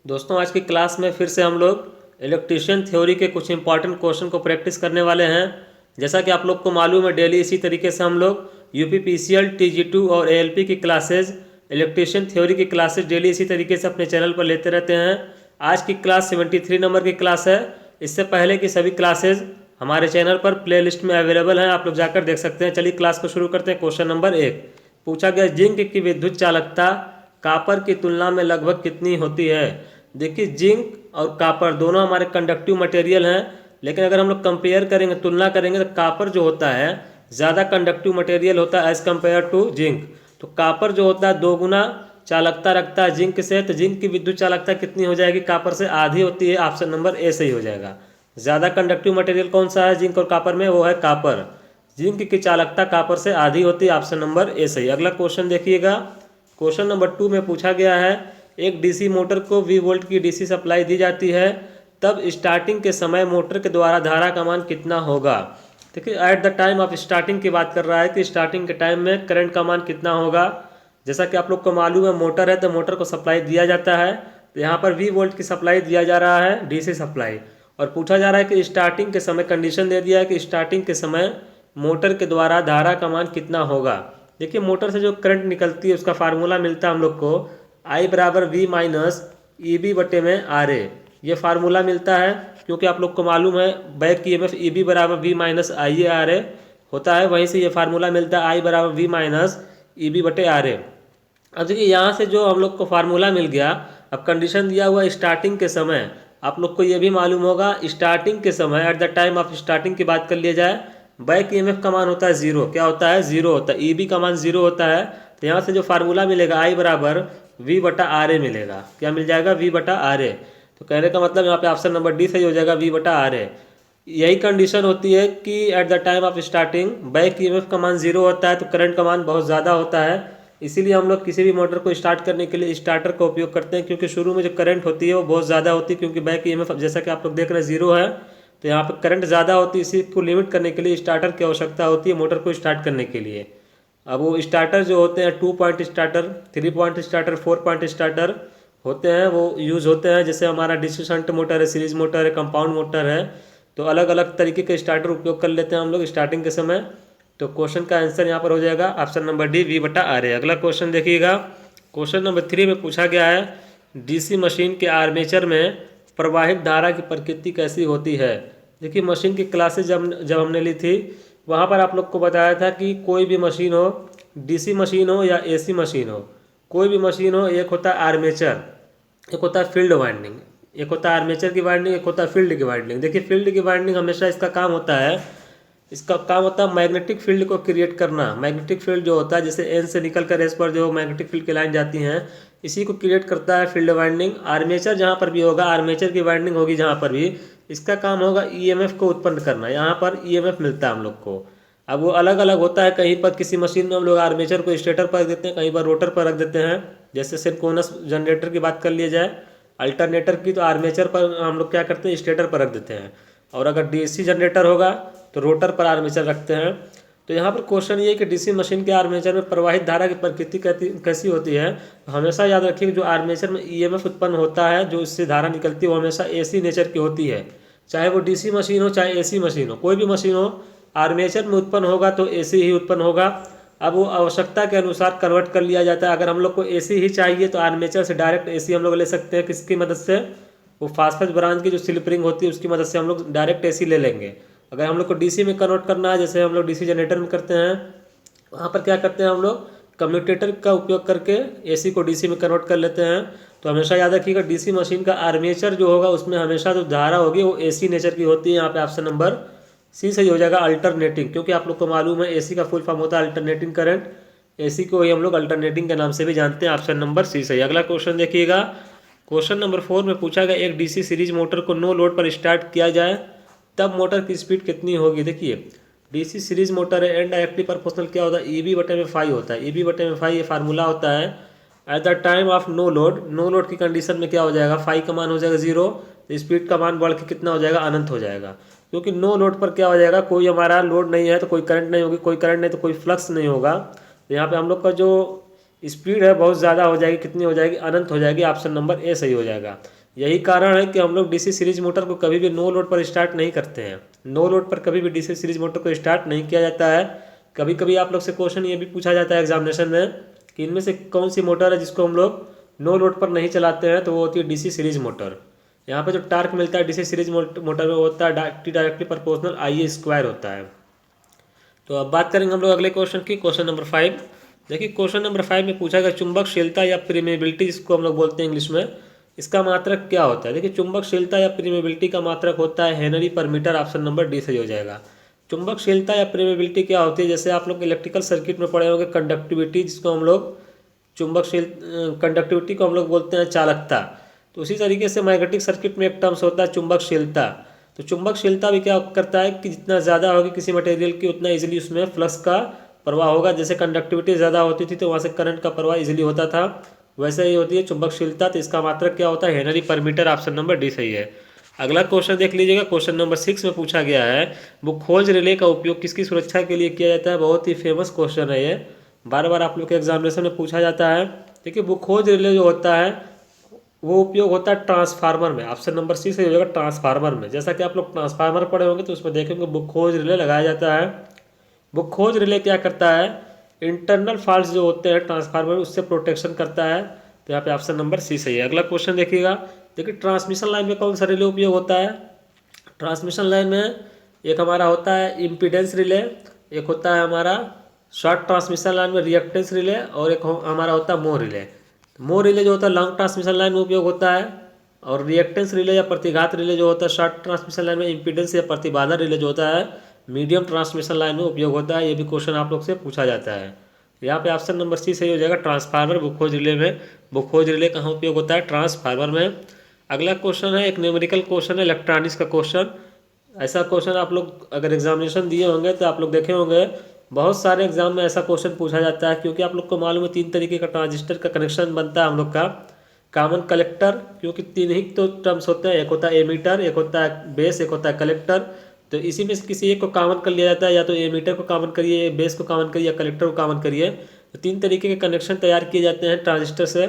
दोस्तों आज की क्लास में फिर से हम लोग इलेक्ट्रीशियन थ्योरी के कुछ इंपॉर्टेंट क्वेश्चन को प्रैक्टिस करने वाले हैं। जैसा कि आप लोग को मालूम है, डेली इसी तरीके से हम लोग यूपीपीसीएल, टीजी2 और एएलपी की क्लासेज, इलेक्ट्रीशियन थ्योरी की क्लासेज डेली इसी तरीके से अपने चैनल पर लेते रहते हैं। आज की क्लास 73 नंबर की क्लास है। इससे पहले की सभी क्लासेज हमारे चैनल पर प्ले लिस्ट में अवेलेबल हैं, आप लोग जाकर देख सकते हैं। चलिए क्लास को शुरू करते हैं। क्वेश्चन नंबर 1 पूछा गया, जिंक की विद्युत चालकता कापर की तुलना में लगभग कितनी होती है। देखिए, जिंक और कापर दोनों हमारे कंडक्टिव मटेरियल हैं, लेकिन अगर हम लोग कंपेयर करेंगे, तुलना करेंगे, तो कापर जो होता है ज़्यादा कंडक्टिव मटेरियल होता है एज़ कम्पेयर टू जिंक। तो कापर जो होता है 2 गुना चालकता रखता है जिंक से, तो जिंक की विद्युत चालकता कितनी हो जाएगी, कापर से आधी होती है। ऑप्शन नंबर ए सही हो जाएगा। ज़्यादा कंडक्टिव मटेरियल कौन सा है जिंक और कापर में, वो है कापर। जिंक की चालकता कापर से आधी होती है। ऑप्शन नंबर ए सही। अगला क्वेश्चन देखिएगा। क्वेश्चन नंबर 2 में पूछा गया है, एक डीसी मोटर को 20 वोल्ट की डीसी सप्लाई दी जाती है, तब स्टार्टिंग के समय मोटर के द्वारा धारा का मान कितना होगा। देखिए, eight the time of starting की बात कर रहा है कि स्टार्टिंग के टाइम में करंट का मान कितना होगा। जैसा कि आप लोग को मालूम है, मोटर है तो मोटर को सप्लाई दिया जाता है, तो यहाँ पर 20 वोल्ट की सप्लाई दिया जा रहा है, डीसी सप्लाई। और पूछा जा रहा है कि स्टार्टिंग के समय, कंडीशन दे दिया है कि स्टार्टिंग के समय मोटर के द्वारा धारा का मान कितना होगा। देखिए, मोटर से जो करंट निकलती है उसका फार्मूला मिलता है हम लोग को, I बराबर वी माइनस ई बी बटे में आर ए। ये फार्मूला मिलता है क्योंकि आप लोग को मालूम है बैक EMF ई बी बराबर V minus I A R A होता है, वहीं से ये फार्मूला मिलता है I बराबर वी माइनस ई बी बटे आर ए। अब देखिए, यहाँ से जो हम लोग को फार्मूला मिल गया, अब कंडीशन दिया हुआ स्टार्टिंग के समय, आप लोग को ये भी मालूम होगा स्टार्टिंग के समय, eight the time of starting की बात कर लिया जाए, बैक EMF का मान होता है 0। क्या होता है, 0 होता है। EB का मान 0 होता है। तो यहाँ से जो फार्मूला मिलेगा I बराबर V बटा आर ए मिलेगा। क्या मिल जाएगा, V बटा आर ए। तो कहने का मतलब यहाँ पे ऑप्शन नंबर डी सही हो जाएगा, V बटा आर ए। यही कंडीशन होती है कि eight the time of starting back EMF का मान 0 होता है, तो करंट का मान बहुत ज़्यादा होता है। इसीलिए हम लोग किसी भी मोटर को स्टार्ट करने के लिए स्टार्टर का उपयोग करते हैं, क्योंकि शुरू में जो करंट होती है वो बहुत ज़्यादा होती है, क्योंकि बैक EMF जैसा कि आप लोग देख रहे हैं 0 है, तो यहाँ पर करंट ज़्यादा होती है। इसी को लिमिट करने के लिए स्टार्टर की आवश्यकता होती है मोटर को स्टार्ट करने के लिए। अब वो स्टार्टर जो होते हैं 2 point starter, 3 point starter, 4 point starter होते हैं, वो यूज़ होते हैं। जैसे हमारा डीसी शंट मोटर है, सीरीज मोटर है, कंपाउंड मोटर है, तो अलग अलग तरीके के स्टार्टर उपयोग कर लेते हैं हम लोग स्टार्टिंग के समय। तो क्वेश्चन का आंसर यहाँ पर हो जाएगा ऑप्शन नंबर डी, V बटा आर ए। अगला क्वेश्चन देखिएगा। क्वेश्चन नंबर 3 में पूछा गया है, डीसी मशीन के आर्मेचर में प्रवाहित धारा की प्रकृति कैसी होती है। देखिए, मशीन की क्लासेज जब हमने ली थी, वहाँ पर आप लोग को बताया था कि कोई भी मशीन हो, डीसी मशीन हो या एसी मशीन हो, कोई भी मशीन हो, एक होता है आर्मेचर, एक होता है फील्ड वाइंडिंग। एक होता है आर्मेचर की वाइंडिंग, एक होता है फील्ड की वाइंडिंग। देखिए, फील्ड की वाइंडिंग हमेशा इसका काम होता है, मैग्नेटिक फील्ड को क्रिएट करना। मैग्नेटिक फील्ड जो होता है, जैसे एन से निकल कर एस पर जो मैग्नेटिक फील्ड की लाइन जाती हैं, इसी को क्रिएट करता है फील्ड वाइंडिंग। आर्मेचर जहाँ पर भी होगा, आर्मेचर की वाइंडिंग होगी जहाँ पर भी, इसका काम होगा EMF को उत्पन्न करना। यहाँ पर EMF मिलता है हम लोग को। अब वो अलग अलग होता है, कहीं पर किसी मशीन में हम लोग आर्मेचर को स्टेटर पर रख देते हैं, कहीं पर रोटर पर रख देते हैं। जैसे सिंक्रोनस जनरेटर की बात कर लिया जाए, अल्टरनेटर की, तो आर्मेचर पर हम लोग क्या करते हैं, स्टेटर पर रख देते हैं। और अगर डीसी जनरेटर होगा तो रोटर पर आर्मेचर रखते हैं। तो यहाँ पर क्वेश्चन ये है कि डीसी मशीन के आर्मेचर में प्रवाहित धारा की प्रकृति कैसी होती है। तो हमेशा याद रखिए कि जो आर्मेचर में EMF उत्पन्न होता है, जो इससे धारा निकलती है, वो हमेशा AC नेचर की होती है। चाहे वो डीसी मशीन हो, चाहे AC मशीन हो, कोई भी मशीन हो, आर्मेचर में उत्पन्न होगा तो AC ही उत्पन्न होगा। अब वो आवश्यकता के अनुसार कन्वर्ट कर लिया जाता है। अगर हम लोग को AC ही चाहिए तो आर्मेचर से डायरेक्ट AC हम लोग ले सकते हैं। किसकी मदद से, वो फास्फेट ब्रांच की जो स्लिप रिंग होती है उसकी मदद से हम लोग डायरेक्ट AC ले लेंगे। अगर हम लोग को डीसी में कन्वर्ट करना है, जैसे हम लोग डीसी जनरेटर में करते हैं, वहाँ पर क्या करते हैं हम लोग, कम्यूटेटर का उपयोग करके AC को डीसी में कन्वर्ट कर लेते हैं। तो हमेशा याद रखिएगा, डीसी मशीन का आर्मेचर जो होगा उसमें हमेशा जो धारा होगी वो AC नेचर की होती है। यहाँ पे ऑप्शन नंबर सी सही हो जाएगा, अल्टरनेटिंग। क्योंकि आप लोग को मालूम है AC का फुल फॉर्म होता है अल्टरनेटिंग करंट, AC को ही हम लोग अल्टरनेटिंग के नाम से भी जानते हैं। ऑप्शन नंबर सी सही। अगला क्वेश्चन देखिएगा। क्वेश्चन नंबर 4 में पूछा गया, एक डीसी सीरीज मोटर को नो लोड पर स्टार्ट किया जाए, तब मोटर की स्पीड कितनी होगी। देखिए, डीसी सीरीज मोटर है, एंड डायरेक्टली प्रोपोर्शनल क्या होता है, EB बटे में 5 होता है। EB बटे में 5 ये फार्मूला होता है। At the time of no load, no load की कंडीशन में क्या हो जाएगा, 5 का मान हो जाएगा 0, तो स्पीड का मान बढ़ के कितना हो जाएगा, अनंत हो जाएगा। क्योंकि नो लोड पर क्या हो जाएगा, कोई हमारा लोड नहीं है तो कोई करंट नहीं होगी, कोई करंट नहीं तो कोई फ्लक्स नहीं होगा। तो यहाँ पे हम लोग का जो स्पीड है बहुत ज़्यादा हो जाएगी, कितनी हो जाएगी, अनंत हो जाएगी। ऑप्शन नंबर ए सही हो जाएगा। यही कारण है कि हम लोग डीसी सीरीज मोटर को कभी भी नो लोड पर स्टार्ट नहीं करते हैं। नो लोड पर कभी भी डीसी सीरीज मोटर को स्टार्ट नहीं किया जाता है। कभी कभी आप लोग से क्वेश्चन ये भी पूछा जाता है एग्जामिनेशन में कि इनमें से कौन सी मोटर है जिसको हम लोग नो लोड पर नहीं चलाते हैं, तो वो होती है डीसी सीरीज मोटर। यहाँ पे जो टार्क मिलता है डीसी सीरीज मोटर में होता है डायरेक्टली प्रोपोर्शनल आई स्क्वायर होता है। तो अब बात करेंगे हम लोग अगले क्वेश्चन की, क्वेश्चन नंबर 5। देखिए क्वेश्चन नंबर 5 में पूछा गया चुंबकशीलता या परमेबिलिटी, जिसको हम लोग बोलते हैं इंग्लिश में, इसका मात्रक क्या होता है। देखिए चुंबकशीलता या परमेबिलिटी का मात्रक होता है हेनरी पर मीटर। ऑप्शन नंबर डी सही हो जाएगा। चुंबकशीलता या परमेबिलिटी क्या होती है, जैसे आप लोग इलेक्ट्रिकल सर्किट में पढ़े होंगे कंडक्टिविटी, जिसको हम लोग कंडक्टिविटी को हम लोग बोलते हैं चालकता। तो उसी तरीके से मैग्नेटिक सर्किट में एक टर्म्स होता है चुंबकशीलता। तो चुंबकशीलता भी क्या करता है कि जितना ज़्यादा होगी किसी मटेरियल की, उतना इजीली उसमें फ्लक्स का प्रवाह होगा। जैसे कंडक्टिविटी ज़्यादा होती थी तो वहाँ से करंट का प्रवाह इजीली होता था, वैसे ही होती है चुंबकशीलता। तो इसका मात्रक क्या होता है, हेनरी पर मीटर। ऑप्शन नंबर डी सही है। अगला क्वेश्चन देख लीजिएगा, क्वेश्चन नंबर 6 में पूछा गया है वो खोज रिले का उपयोग किसकी सुरक्षा के लिए किया जाता है। बहुत ही फेमस क्वेश्चन है ये, बार बार आप लोग के एग्जामिनेशन में पूछा जाता है। देखिए वो खोज रिले जो होता है वो उपयोग होता है ट्रांसफार्मर में। ऑप्शन नंबर सी सही हो जाएगा, ट्रांसफार्मर में। जैसा कि आप लोग ट्रांसफार्मर पढ़े होंगे तो उसमें देखेंगे बुक खोज रिले लगाया जाता है। बुक खोज रिले क्या करता है, इंटरनल फॉल्ट्स जो होते हैं ट्रांसफार्मर उससे प्रोटेक्शन करता है। तो यहाँ पे ऑप्शन नंबर सी सही है। अगला क्वेश्चन देखिएगा, देखिए ट्रांसमिशन लाइन में कौन सा रिले उपयोग होता है। ट्रांसमिशन लाइन में एक हमारा होता है इम्पीडेंस रिले, एक होता है हमारा शॉर्ट ट्रांसमिशन लाइन में रिएक्टेंस रिले, और एक हमारा होता है मोह रिले। मोह रिले जो होता है लॉन्ग ट्रांसमिशन लाइन में उपयोग होता है, और रिएक्टेंस रिले या प्रतिघात रिले जो होता है शॉर्ट ट्रांसमिशन लाइन में, इम्पीडेंस या प्रतिबाधा रिले जो होता है मीडियम ट्रांसमिशन लाइन में उपयोग होता है। ये भी क्वेश्चन आप लोग से पूछा जाता है। यहाँ पे ऑप्शन नंबर सी सही हो जाएगा, ट्रांसफार्मर बुक खोज रिले में। बुक खोज रिले कहाँ उपयोग होता है, ट्रांसफार्मर में। अगला क्वेश्चन है एक न्यूमेरिकल क्वेश्चन है, इलेक्ट्रॉनिक्स का क्वेश्चन। ऐसा क्वेश्चन आप लोग अगर एग्जामिनेशन दिए होंगे तो आप लोग देखे होंगे बहुत सारे एग्जाम में ऐसा क्वेश्चन पूछा जाता है, क्योंकि आप लोग को मालूम है 3 तरीके का ट्रांजिस्टर का कनेक्शन बनता है हम लोग का। कॉमन कलेक्टर, क्योंकि 3 ही तो टर्म्स होते हैं, एक होता है एमीटर, एक होता है बेस, एक होता है कलेक्टर। तो इसी में से किसी एक को कॉमन कर लिया जाता है, या तो एमीटर को कॉमन करिए, बेस को कॉमन करिए, या कलेक्टर को कॉमन करिए। तो 3 तरीके के कनेक्शन तैयार किए जाते हैं ट्रांजिस्टर से,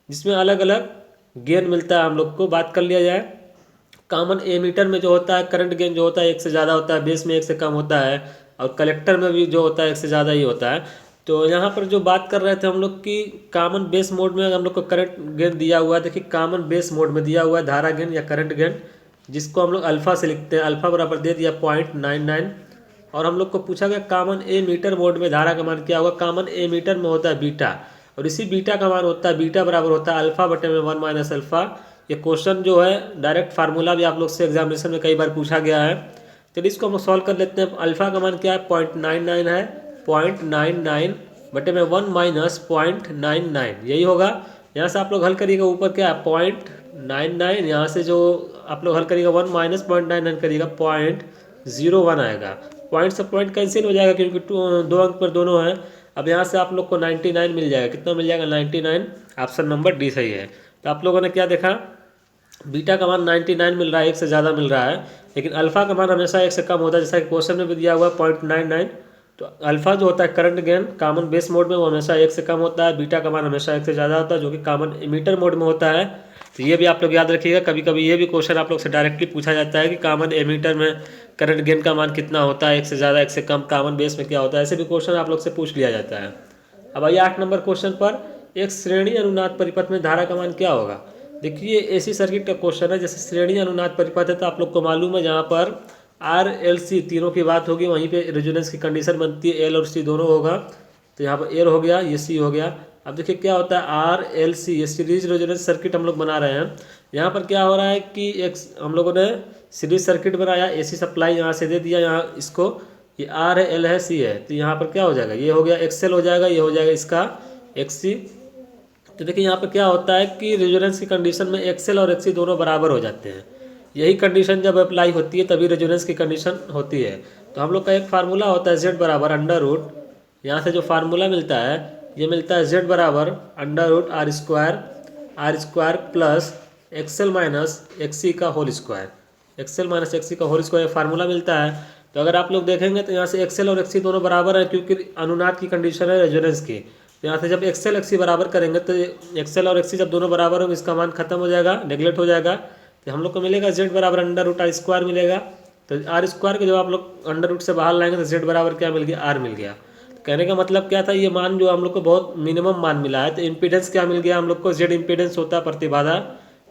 जिसमें अलग अलग गेन मिलता है हम लोग को। बात कर लिया जाए कॉमन एमीटर में जो होता है करंट गेन जो होता है 1 से ज़्यादा होता है, बेस में 1 से कम होता है, और कलेक्टर में भी जो होता है 1 से ज़्यादा ही होता है। तो यहाँ पर जो बात कर रहे थे हम लोग की कॉमन बेस मोड में हम लोग को करंट गेन दिया हुआ है। देखिए कॉमन बेस मोड में दिया हुआ है धारा गेन या करंट गेन, जिसको हम लोग अल्फा से लिखते हैं। अल्फा बराबर दे दिया 0.99। और हम लोग को पूछा गया कॉमन ए मीटर मोड में धारा का मान क्या होगा। कॉमन ए मीटर में होता है बीटा, और इसी बीटा का मान होता है, बीटा बराबर होता है अल्फा बटे में 1 माइनस अल्फा। ये क्वेश्चन जो है डायरेक्ट फार्मूला भी आप लोग से एग्जामिनेशन में कई बार पूछा गया है। चलिए इसको हम सॉल्व कर लेते हैं। अल्फा का मान क्या है, 0.99 है। 0.99 बटे में 1 माइनस 0.99 यही होगा। यहाँ से आप लोग हल करिएगा, ऊपर क्या है 0.99, यहाँ से जो आप लोग हल करिएगा 1 माइनस 0.99 करिएगा 0.01 आएगा। पॉइंट से पॉइंट कैंसिल हो जाएगा क्योंकि 2 अंक पर दोनों हैं। अब यहाँ से आप लोग को 99 मिल जाएगा। कितना मिल जाएगा, 99। ऑप्शन नंबर डी सही है। तो आप लोगों ने क्या देखा, बीटा का मान 99 मिल रहा है, 1 से ज़्यादा मिल रहा है, लेकिन अल्फा का मान हमेशा 1 से कम होता है, जैसा कि क्वेश्चन में भी दिया हुआ है 0.99। तो अल्फा जो होता है current gain common base mode में वो हमेशा 1 से कम होता है, बीटा का मान हमेशा 1 से ज़्यादा होता है जो कि कॉमन एमीटर मोड में होता है। तो ये भी आप लोग याद रखिएगा। कभी कभी ये भी क्वेश्चन आप लोग से डायरेक्टली पूछा जाता है कि कॉमन एमीटर में करंट गेन का मान कितना होता है, 1 से ज़्यादा 1 से कम, कॉमन बेस में क्या होता है, ऐसे भी क्वेश्चन आप लोग से पूछ लिया जाता है। अब आइए 8 नंबर क्वेश्चन पर, एक श्रेणी अनुनाद परिपथ में धारा का मान क्या होगा। देखिए एसी सर्किट का क्वेश्चन है। जैसे श्रेणी अनुनाद परिपथ है तो आप लोग को मालूम है जहाँ पर आर एल सी तीनों की बात होगी वहीं पे रेजोनेंस की कंडीशन बनती है, एल और सी दोनों होगा। तो यहाँ पर एल हो गया, ये सी हो गया। अब देखिए क्या होता है आर एल सी, ये सीरीज रेजोनेंस सर्किट हम लोग बना रहे हैं। यहाँ पर क्या हो रहा है कि एक हम लोगों ने सीरीज सर्किट बनाया, एसी सप्लाई यहाँ से दे दिया, यहाँ इसको ये आर है, एल है, सी है। तो यहाँ पर क्या हो जाएगा, ये हो गया एक्सएल हो जाएगा, ये हो जाएगा इसका एक्सी। तो देखिए यहाँ पर क्या होता है कि रेजोनेंस की कंडीशन में एक्सएल और एक्सी दोनों बराबर हो जाते हैं। यही कंडीशन जब अप्लाई होती है तभी रेजोनेंस की कंडीशन होती है। तो हम लोग का एक फार्मूला होता है जेड बराबर अंडर रूट, यहाँ से जो फार्मूला मिलता है ये मिलता है जेड बराबर under root R square plus XL minus XC का whole square, XL minus XC का होल स्क्वायर फार्मूला मिलता है। तो अगर आप लोग देखेंगे तो यहाँ से एक्सएल और एक्सी दोनों बराबर है क्योंकि अनुनाद की कंडीशन है रेजोनेंस की। तो यहाँ से जब एक्सएल एक्सी बराबर करेंगे तो एक्सएल और एक्सी जब दोनों बराबर होंगे इसका मान खत्म हो जाएगा, नेगलेक्ट हो जाएगा। तो हम लोग को मिलेगा जेड बराबर अंडर रूट आर स्क्वायर मिलेगा। तो आर स्क्वायर के जब आप लोग अंडर रूट से बाहर लाएंगे तो जेड बराबर क्या मिल गया, आर मिल गया। तो कहने का मतलब क्या था, ये मान जो हम लोग को बहुत मिनिमम मान मिला है। तो इम्पीडेंस क्या मिल गया हम लोग को, जेड इम्पीडेंस होता है प्रतिबाधा,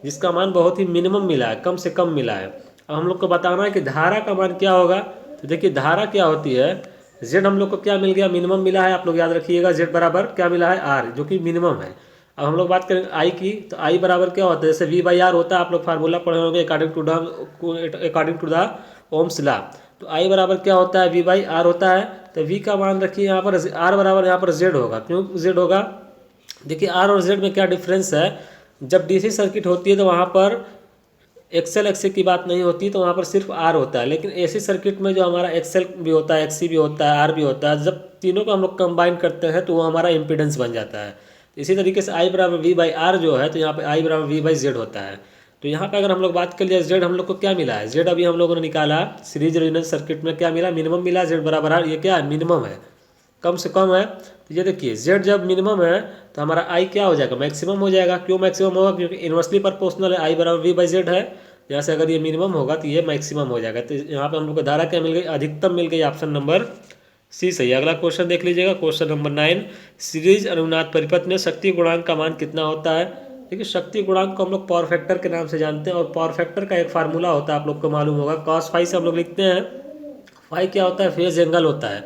जिसका मान बहुत ही मिनिमम मिला है, कम से कम मिला है। अब हम लोग को बताना है कि धारा का मान क्या होगा। तो देखिए धारा क्या होती है, जेड हम लोग को क्या मिल गया, मिनिमम मिला है। आप लोग याद रखिएगा जेड बराबर क्या मिला है, आर, जो कि मिनिमम है। अब हम लोग बात करें आई की, तो आई बराबर क्या होता है, जैसे वी बाई आर होता है, आप लोग फार्मूला पढ़े होंगे according to the Ohm's law. तो आई बराबर क्या होता है, वी बाई आर होता है। तो वी का मान रखिए यहाँ पर, आर बराबर यहाँ पर जेड होगा। क्यों जेड होगा, देखिए आर और जेड में क्या डिफरेंस है। जब डीसी सर्किट होती है तो वहाँ पर एक्सएल एक्सी की बात नहीं होती, तो वहाँ पर सिर्फ आर होता है। लेकिन एसी सर्किट में जो हमारा एक्सएल भी होता है, एक्सी भी होता है, आर भी होता है, जब तीनों को हम लोग कंबाइन करते हैं तो वो हमारा इम्पीडेंस बन जाता है। इसी तरीके से आई बराबर वी बाई आर जो है, तो यहाँ पे आई बराबर वी बाई जेड होता है। तो यहाँ पे अगर हम लोग बात कर लिया, जेड हम लोग को क्या मिला है, जेड अभी हम लोगों ने निकाला सीरीज रेजोनेंस सर्किट में क्या मिला, मिनिमम मिला, जेड बराबर आर। ये क्या है, मिनिमम है, कम से कम है। तो ये देखिए जेड जब मिनिमम है तो हमारा आई क्या हो जाएगा, मैक्सिमम हो जाएगा। क्यों मैक्सिमम होगा, क्योंकि इन्वर्सली प्रोपोर्शनल है, आई बराबर वी बाई जेड है। यहाँ से अगर ये मिनिमम होगा तो ये मैक्सिमम हो जाएगा। तो यहाँ पे हम लोग को धारा क्या मिल गई, अधिकतम मिल गई। ऑप्शन नंबर सी सही है। अगला क्वेश्चन देख लीजिएगा, क्वेश्चन नंबर 9, सीरीज अनुनाद परिपथ में शक्ति गुणांक का मान कितना होता है। देखिए शक्ति गुणांक को हम लोग पावर फैक्टर के नाम से जानते हैं, और पावर फैक्टर का एक फार्मूला होता है, आप लोग को मालूम होगा, कॉस फाई से हम लोग लिखते हैं। फाई क्या होता है, फेज एंगल होता है।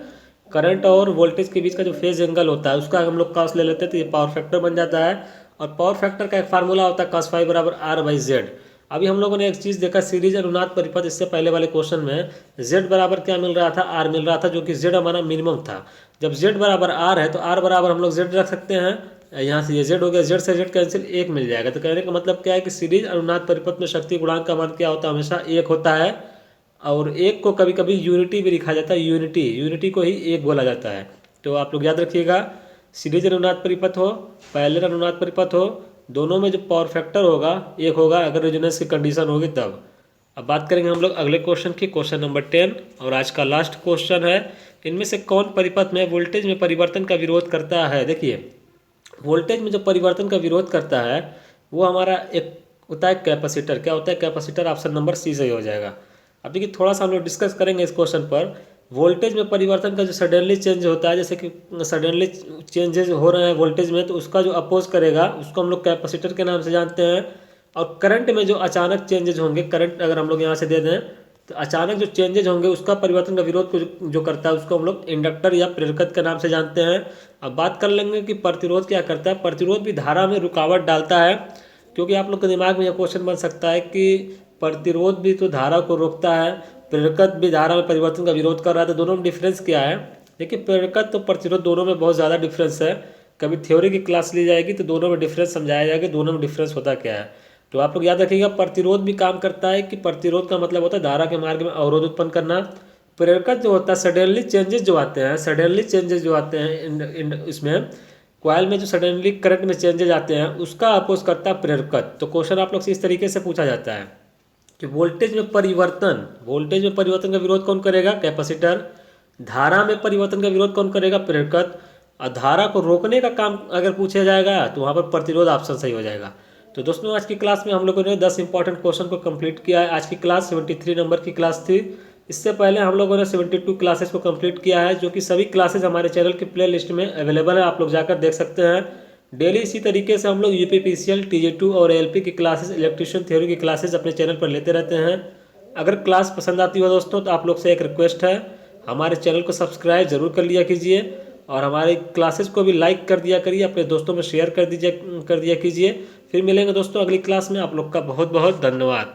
करंट और वोल्टेज के बीच का जो फेज एंगल होता है उसका हम लोग कॉस ले लेते हैं, तो ये पावर फैक्टर बन जाता है। और पावर फैक्टर का एक फार्मूला होता है कॉस फाई बराबर आर बाई जेड। अभी हम लोगों ने एक चीज़ देखा, सीरीज अनुनाद परिपथ, इससे पहले वाले क्वेश्चन में जेड बराबर क्या मिल रहा था, आर मिल रहा था, जो कि जेड हमारा मिनिमम था। जब जेड बराबर आर है तो आर बराबर हम लोग जेड रख सकते हैं। यहाँ से ये जेड हो गया, जेड से जेड कैंसिल, एक मिल जाएगा। तो कहने का मतलब क्या है कि सीरीज अनुनाद परिपथ में शक्ति गुणांक का मान क्या होता है, हमेशा एक होता है। और एक को कभी कभी यूनिटी भी लिखा जाता है, यूनिटी को ही एक बोला जाता है। तो आप लोग याद रखिएगा, सीरीज अनुनाद परिपथ हो, पैरेलल अनुनाद परिपथ हो, दोनों में जो पावर फैक्टर होगा एक होगा, अगर रेजोनेंस की कंडीशन होगी तब। अब बात करेंगे हम लोग अगले क्वेश्चन की, क्वेश्चन नंबर 10 और आज का लास्ट क्वेश्चन है। इनमें से कौन परिपथ में वोल्टेज में परिवर्तन का विरोध करता है। देखिए वोल्टेज में जो परिवर्तन का विरोध करता है वो हमारा एक होता है कैपेसिटर। क्या होता है, कैपेसिटर। ऑप्शन नंबर सी सही हो जाएगा। अब देखिए थोड़ा सा हम लोग डिस्कस करेंगे इस क्वेश्चन पर। वोल्टेज में परिवर्तन का जो सडनली चेंज होता है, जैसे कि सडनली चेंजेस हो रहे हैं वोल्टेज में, तो उसका जो अपोज करेगा उसको हम लोग कैपेसिटर के नाम से जानते हैं। और करंट में जो अचानक चेंजेज होंगे, करंट अगर हम लोग यहाँ से दे दें तो अचानक जो चेंजेज होंगे उसका परिवर्तन का विरोध को जो करता है उसको हम लोग इंडक्टर या प्रेरकत्व के नाम से जानते हैं। अब बात कर लेंगे कि प्रतिरोध क्या करता है। प्रतिरोध भी धारा में रुकावट डालता है, क्योंकि आप लोग के दिमाग में यह क्वेश्चन बन सकता है कि प्रतिरोध भी तो धारा को रोकता है, प्रेरकत्व भी धारा में परिवर्तन का विरोध कर रहा है, तो दोनों में डिफरेंस क्या है। देखिए प्रेरकत्व तो प्रतिरोध दोनों में बहुत ज़्यादा डिफरेंस है। कभी थ्योरी की क्लास ली जाएगी तो दोनों में डिफरेंस समझाया जाएगा, दोनों में डिफरेंस होता क्या है। तो आप लोग याद रखिएगा, प्रतिरोध भी काम करता है कि प्रतिरोध का मतलब होता है धारा के मार्ग में अवरोध उत्पन्न करना। प्रेरकत्व जो होता है सडनली चेंजेस जो आते हैं इसमें कॉइल में जो सडनली करंट में चेंजेस आते हैं उसका अपोज करता है प्रेरकत्व। तो क्वेश्चन आप लोग से इस तरीके से पूछा जाता है कि वोल्टेज में परिवर्तन का विरोध कौन करेगा, कैपेसिटर। धारा में परिवर्तन का विरोध कौन करेगा, प्रेरकत्व। और धारा को रोकने का काम अगर पूछा जाएगा तो वहाँ पर प्रतिरोध ऑप्शन सही हो जाएगा। तो दोस्तों आज की क्लास में हम लोगों ने 10 इंपॉर्टेंट क्वेश्चन को कंप्लीट किया है। आज की क्लास 73 नंबर की क्लास थी। इससे पहले हम लोगों ने 72 क्लासेस को कंप्लीट किया है, जो कि सभी क्लासेस हमारे चैनल की प्ले लिस्ट में अवेलेबल है, आप लोग जाकर देख सकते हैं। डेली इसी तरीके से हम लोग यूपीपीसीएल, टीजे2 और एएलपी की क्लासेस, इलेक्ट्रिशियन थ्योरी की क्लासेस अपने चैनल पर लेते रहते हैं। अगर क्लास पसंद आती हो दोस्तों तो आप लोग से एक रिक्वेस्ट है, हमारे चैनल को सब्सक्राइब जरूर कर लिया कीजिए और हमारे क्लासेस को भी लाइक कर दिया करिए, अपने दोस्तों में शेयर कर दिया कीजिए। फिर मिलेंगे दोस्तों अगली क्लास में। आप लोग का बहुत बहुत धन्यवाद।